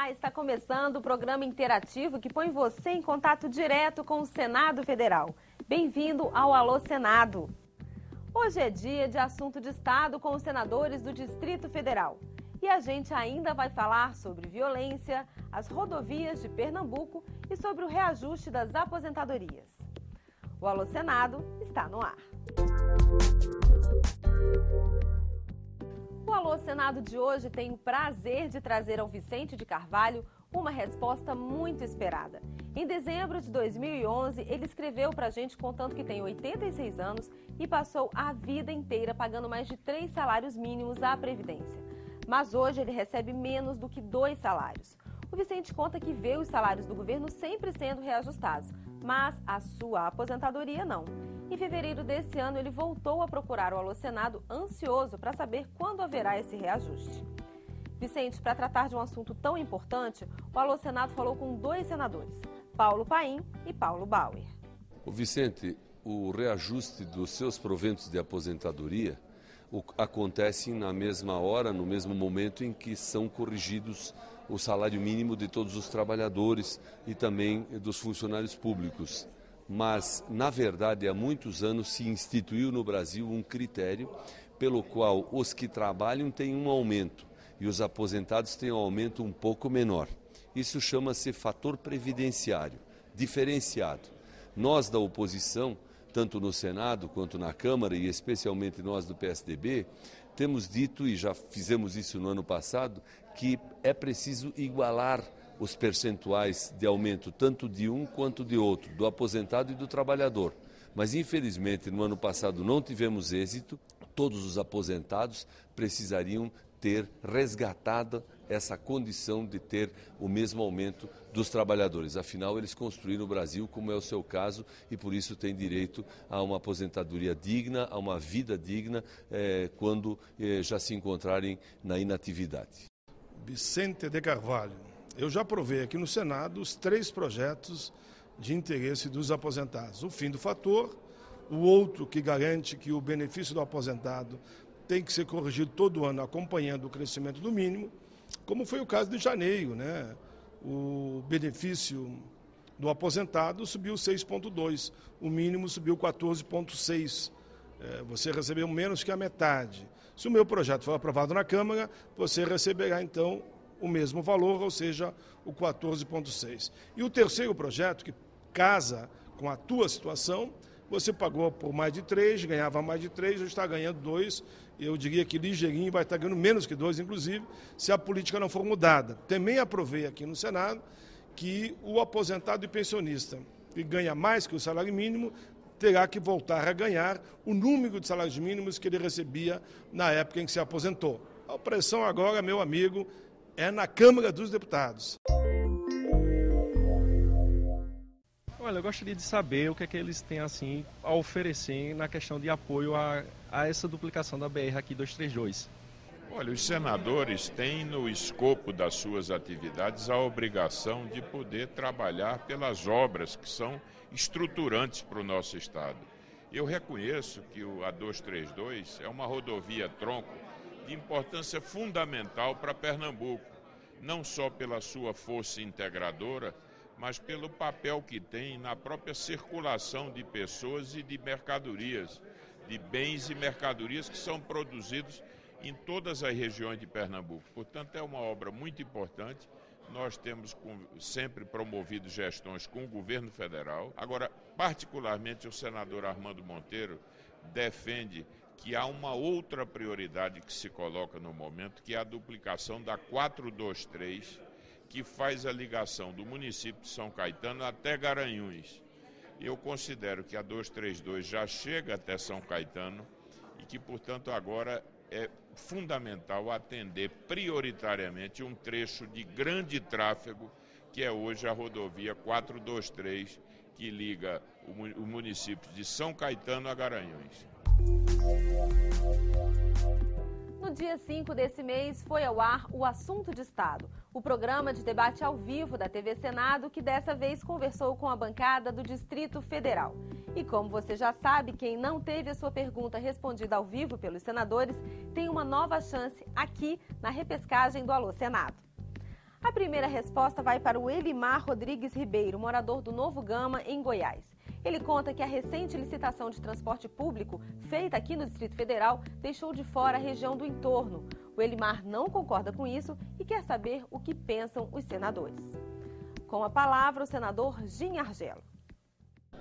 Olá, está começando o programa interativo que põe você em contato direto com o Senado Federal. Bem-vindo ao Alô Senado. Hoje é dia de assunto de Estado com os senadores do Distrito Federal. E a gente ainda vai falar sobre violência, as rodovias de Pernambuco e sobre o reajuste das aposentadorias. O Alô Senado está no ar. O Alô Senado de hoje tem o prazer de trazer ao Vicente de Carvalho uma resposta muito esperada. Em dezembro de 2011, ele escreveu pra gente contando que tem 86 anos e passou a vida inteira pagando mais de 3 salários mínimos à Previdência. Mas hoje ele recebe menos do que 2 salários. O Vicente conta que vê os salários do governo sempre sendo reajustados, mas a sua aposentadoria não. Em fevereiro desse ano, ele voltou a procurar o Alô Senado ansioso para saber quando haverá esse reajuste. Vicente, para tratar de um assunto tão importante, o Alô Senado falou com 2 senadores, Paulo Paim e Paulo Bauer. O Vicente, o reajuste dos seus proventos de aposentadoria acontece na mesma hora, no mesmo momento em que são corrigidos o salário mínimo de todos os trabalhadores e também dos funcionários públicos. Mas, na verdade, há muitos anos se instituiu no Brasil um critério pelo qual os que trabalham têm um aumento e os aposentados têm um aumento um pouco menor. Isso chama-se fator previdenciário, diferenciado. Nós da oposição, tanto no Senado quanto na Câmara, e especialmente nós do PSDB, temos dito, e já fizemos isso no ano passado, que é preciso igualar os percentuais de aumento, tanto de um quanto de outro, do aposentado e do trabalhador. Mas, infelizmente, no ano passado não tivemos êxito, todos os aposentados precisariam ter resgatado essa condição de ter o mesmo aumento dos trabalhadores. Afinal, eles construíram o Brasil, como é o seu caso, e por isso têm direito a uma aposentadoria digna, a uma vida digna, quando já se encontrarem na inatividade. Vicente de Carvalho, eu já aprovei aqui no Senado os 3 projetos de interesse dos aposentados. O fim do fator, o outro que garante que o benefício do aposentado tem que ser corrigido todo ano, acompanhando o crescimento do mínimo, como foi o caso de janeiro, né? O benefício do aposentado subiu 6,2, o mínimo subiu 14,6. Você recebeu menos que a metade. Se o meu projeto for aprovado na Câmara, você receberá então o mesmo valor, ou seja, o 14,6. E o terceiro projeto, que casa com a tua situação, você pagou por mais de 3, ganhava mais de 3, já está ganhando 2, eu diria que ligeirinho vai estar ganhando menos que 2, inclusive, se a política não for mudada. Também aprovei aqui no Senado que o aposentado e pensionista que ganha mais que o salário mínimo terá que voltar a ganhar o número de salários mínimos que ele recebia na época em que se aposentou. A pressão agora, meu amigo, é na Câmara dos Deputados. Olha, eu gostaria de saber o que é que eles têm assim a oferecer na questão de apoio a essa duplicação da BR aqui 232. Olha, os senadores têm no escopo das suas atividades a obrigação de poder trabalhar pelas obras que são estruturantes para o nosso Estado. Eu reconheço que a 232 é uma rodovia tronco de importância fundamental para Pernambuco, não só pela sua força integradora, mas pelo papel que tem na própria circulação de pessoas e de mercadorias, de bens e mercadorias que são produzidos em todas as regiões de Pernambuco. Portanto, é uma obra muito importante. Nós temos sempre promovido gestões com o governo federal. Agora, particularmente, o senador Armando Monteiro defende que há uma outra prioridade que se coloca no momento, que é a duplicação da 423, que faz a ligação do município de São Caetano até Garanhuns. Eu considero que a 232 já chega até São Caetano e que, portanto, agora é fundamental atender prioritariamente um trecho de grande tráfego, que é hoje a rodovia 423, que liga o município de São Caetano a Garanhuns. No dia 5 desse mês foi ao ar o Assunto de Estado, o programa de debate ao vivo da TV Senado, que dessa vez conversou com a bancada do Distrito Federal. E como você já sabe, quem não teve a sua pergunta respondida ao vivo pelos senadores tem uma nova chance aqui na repescagem do Alô Senado. A primeira resposta vai para o Elimar Rodrigues Ribeiro, morador do Novo Gama, em Goiás. Ele conta que a recente licitação de transporte público, feita aqui no Distrito Federal, deixou de fora a região do entorno. O Elimar não concorda com isso e quer saber o que pensam os senadores. Com a palavra, o senador Gin Argelo.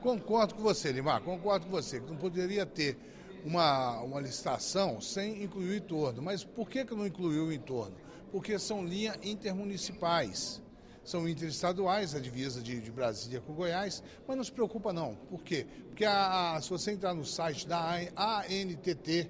Concordo com você, Elimar, concordo com você, que não poderia ter uma licitação sem incluir o entorno. Mas por que não incluiu o entorno? Porque são linhas intermunicipais, são interestaduais, a divisa de Brasília com Goiás, mas não se preocupa não. Por quê? Porque se você entrar no site da ANTT,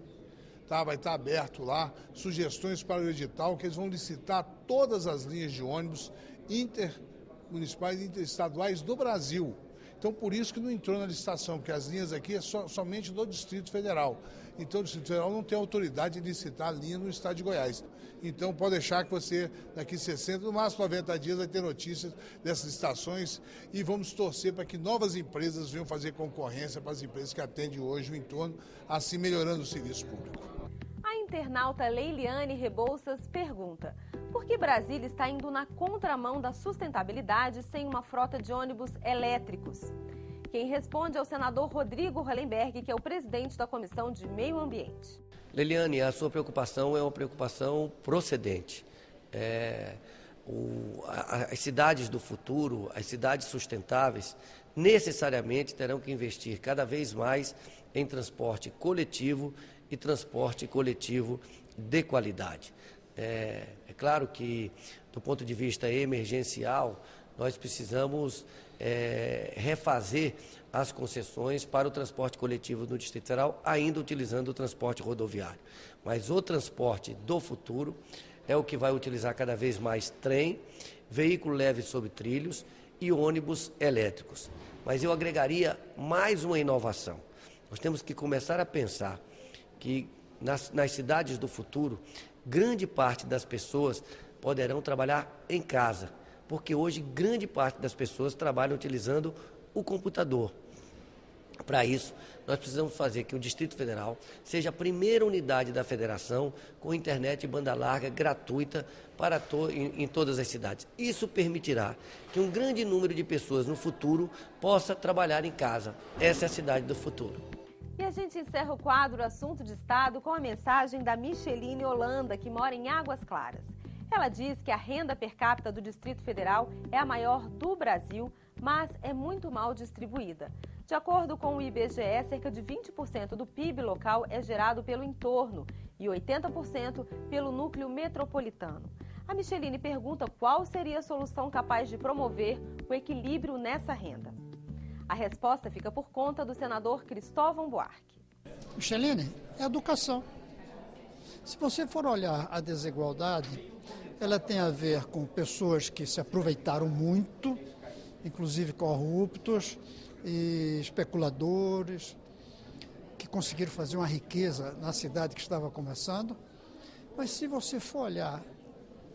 vai estar aberto lá, sugestões para o edital, que eles vão licitar todas as linhas de ônibus intermunicipais e interestaduais do Brasil. Então, por isso que não entrou na licitação, porque as linhas aqui é somente do Distrito Federal. Então, o Distrito Federal não tem autoridade de licitar a linha no estado de Goiás. Então, pode deixar que você, daqui 60, no máximo 90 dias, vai ter notícias dessas licitações e vamos torcer para que novas empresas venham fazer concorrência para as empresas que atendem hoje o entorno, assim melhorando o serviço público. A internauta Leiliane Rebouças pergunta: por que Brasília está indo na contramão da sustentabilidade sem uma frota de ônibus elétricos? Quem responde é o senador Rodrigo Hollenberg, que é o presidente da Comissão de Meio Ambiente. Leiliane, a sua preocupação é uma preocupação procedente. As cidades do futuro, as cidades sustentáveis, necessariamente terão que investir cada vez mais em transporte coletivo e transporte coletivo de qualidade. É claro que, do ponto de vista emergencial, nós precisamos refazer as concessões para o transporte coletivo no Distrito Federal, ainda utilizando o transporte rodoviário. Mas o transporte do futuro é o que vai utilizar cada vez mais trem, veículo leve sobre trilhos e ônibus elétricos. Mas eu agregaria mais uma inovação. Nós temos que começar a pensar que nas cidades do futuro, grande parte das pessoas poderão trabalhar em casa, porque hoje grande parte das pessoas trabalham utilizando o computador. Para isso, nós precisamos fazer que o Distrito Federal seja a primeira unidade da federação com internet e banda larga gratuita em todas as cidades. Isso permitirá que um grande número de pessoas no futuro possa trabalhar em casa. Essa é a cidade do futuro. E a gente encerra o quadro Assunto de Estado com a mensagem da Micheline Holanda, que mora em Águas Claras. Ela diz que a renda per capita do Distrito Federal é a maior do Brasil, mas é muito mal distribuída. De acordo com o IBGE, cerca de 20% do PIB local é gerado pelo entorno e 80% pelo núcleo metropolitano. A Micheline pergunta qual seria a solução capaz de promover o equilíbrio nessa renda. A resposta fica por conta do senador Cristóvão Buarque. Micheline, é educação. Se você for olhar a desigualdade, ela tem a ver com pessoas que se aproveitaram muito, inclusive corruptos e especuladores, que conseguiram fazer uma riqueza na cidade que estava começando. Mas se você for olhar,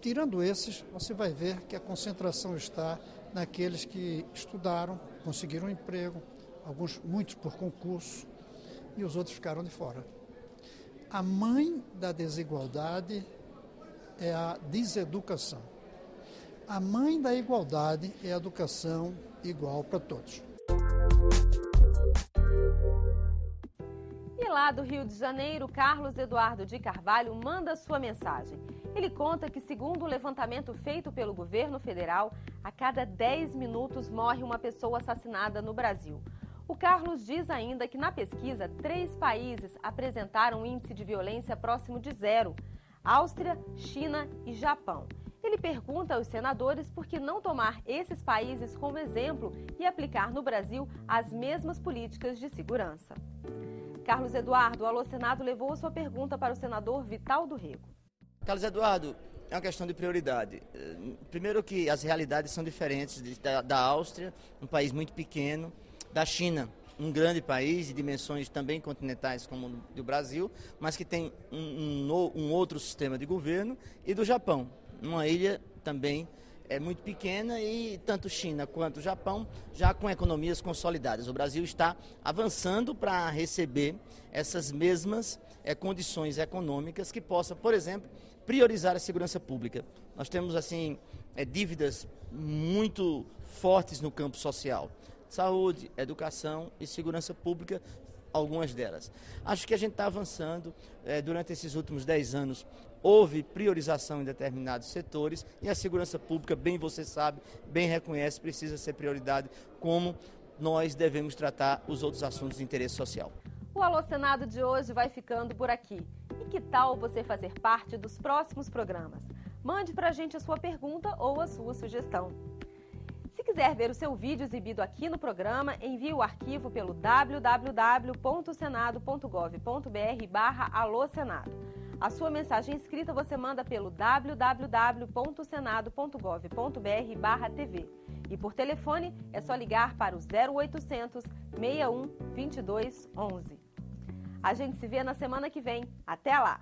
tirando esses, você vai ver que a concentração está naqueles que estudaram, conseguiram um emprego, muitos por concurso, e os outros ficaram de fora. A mãe da desigualdade é a deseducação. A mãe da igualdade é a educação igual para todos. E lá do Rio de Janeiro, Carlos Eduardo de Carvalho manda sua mensagem. Ele conta que, segundo o levantamento feito pelo governo federal, a cada 10 minutos morre uma pessoa assassinada no Brasil. O Carlos diz ainda que, na pesquisa, 3 países apresentaram um índice de violência próximo de 0: Áustria, China e Japão. Ele pergunta aos senadores por que não tomar esses países como exemplo e aplicar no Brasil as mesmas políticas de segurança. Carlos Eduardo, o Alô Senado levou a sua pergunta para o senador Vital do Rego. Carlos Eduardo, é uma questão de prioridade. Primeiro que as realidades são diferentes da Áustria, um país muito pequeno, da China, um grande país de dimensões também continentais como o do Brasil, mas que tem um outro sistema de governo, e do Japão, uma ilha também é muito pequena e tanto China quanto Japão já com economias consolidadas. O Brasil está avançando para receber essas mesmas condições econômicas que possa, por exemplo, priorizar a segurança pública. Nós temos assim dívidas muito fortes no campo social. Saúde, educação e segurança pública, algumas delas. Acho que a gente está avançando. Durante esses últimos 10 anos, houve priorização em determinados setores e a segurança pública, bem você sabe, bem reconhece, precisa ser prioridade, como nós devemos tratar os outros assuntos de interesse social. O Alô Senado de hoje vai ficando por aqui. E que tal você fazer parte dos próximos programas? Mande pra gente a sua pergunta ou a sua sugestão. Se quiser ver o seu vídeo exibido aqui no programa, envie o arquivo pelo www.senado.gov.br/alôsenado. A sua mensagem escrita você manda pelo www.senado.gov.br/TV. E por telefone é só ligar para o 0800 61 22 11. A gente se vê na semana que vem. Até lá!